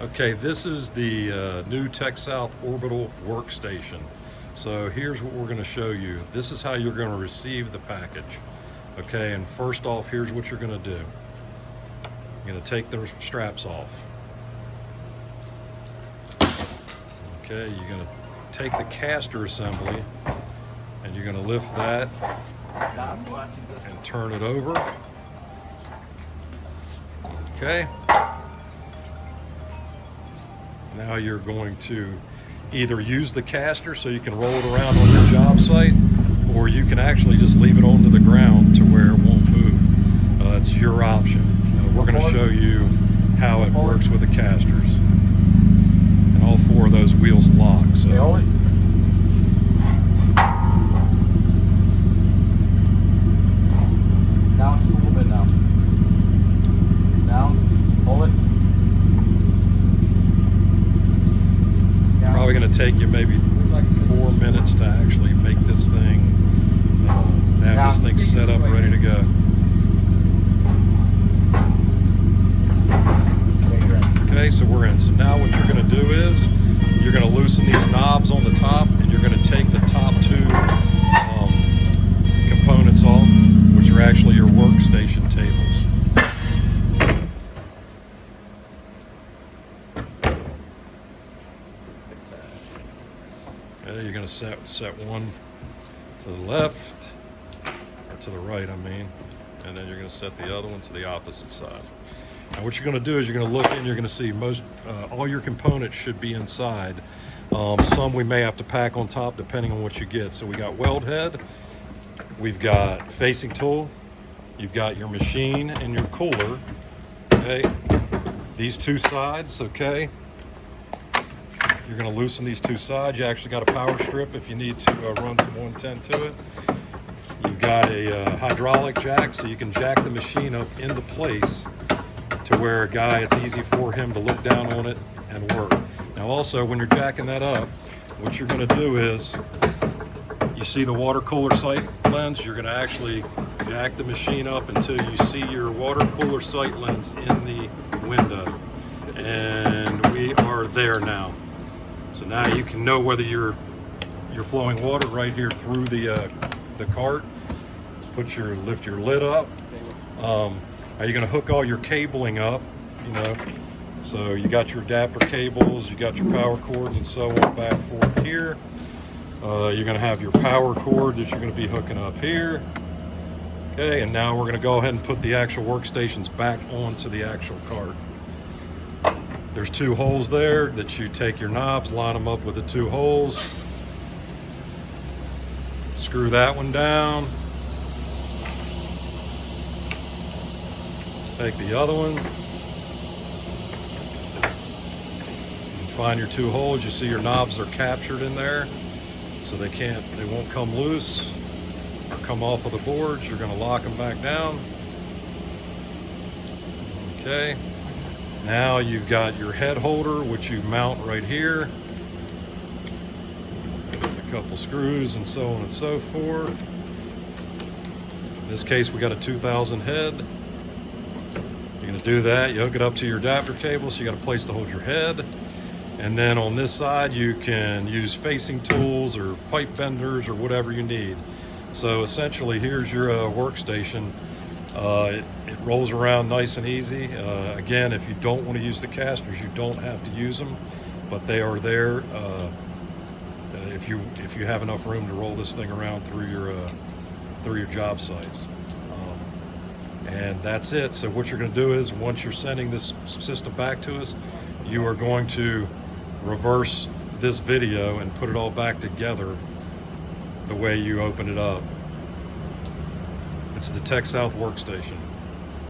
Okay, this is the new Techsouth Orbital workstation. So here's what we're going to show you. This is how you're going to receive the package. Okay, and first off, here's what you're going to do. You're going to take the straps off. Okay, you're going to take the caster assembly and you're going to lift that and turn it over. Okay. Now you're going to either use the caster so you can roll it around on your job site, or you can actually just leave it onto the ground to where it won't move. It's your option. We're going to show you how it works with the casters. And all four of those wheels lock. So. Down just a little bit now. Down. Hold it. Probably going to take you maybe 4 minutes to actually make this thing, have this thing set up, ready to go. Okay, so we're in. So now what you're going to do is you're going to loosen these knobs on the top, and you're going to take the top two components off, which are actually your workstation tables. Okay, you're going to set one to the left, or to the right, I mean, and then you're going to set the other one to the opposite side. Now what you're going to do is you're going to look in, you're going to see all your components should be inside. Some we may have to pack on top depending on what you get. So we got weld head, we've got facing tool, you've got your machine and your cooler. Okay, these two sides, okay. You're going to loosen these two sides. You actually got a power strip if you need to run some 110 to it. You've got a hydraulic jack, so you can jack the machine up into place to where it's easy for him to look down on it and work. Now also, when you're jacking that up, what you're going to do is, you see the water cooler sight lens, you're going to actually jack the machine up until you see your water cooler sight lens in the window. And we are there now. So now you can know whether you're flowing water right here through the cart. Lift your lid up. Are you going to hook all your cabling up? You know, so you got your adapter cables, you got your power cords, and so on back and forth here. You're going to have your power cord that you're going to be hooking up here. Okay, and now we're going to go ahead and put the actual workstations back onto the actual cart. There's two holes there that you take your knobs, line them up with the two holes, screw that one down, take the other one, and find your two holes. You see your knobs are captured in there, so they won't come loose or come off of the boards. You're going to lock them back down. Okay. Now you've got your head holder, which you mount right here. A couple screws and so on and so forth. In this case, we got a 2000 head. You're going to do that. You hook it up to your adapter cable, so you got a place to hold your head. And then on this side, you can use facing tools or pipe benders or whatever you need. So essentially, here's your workstation. It rolls around nice and easy. Again, if you don't want to use the casters, you don't have to use them, but they are there if you have enough room to roll this thing around through your job sites. And that's it. So what you're going to do is, once you're sending this system back to us, you are going to reverse this video and put it all back together the way you open it up. It's the Techsouth workstation.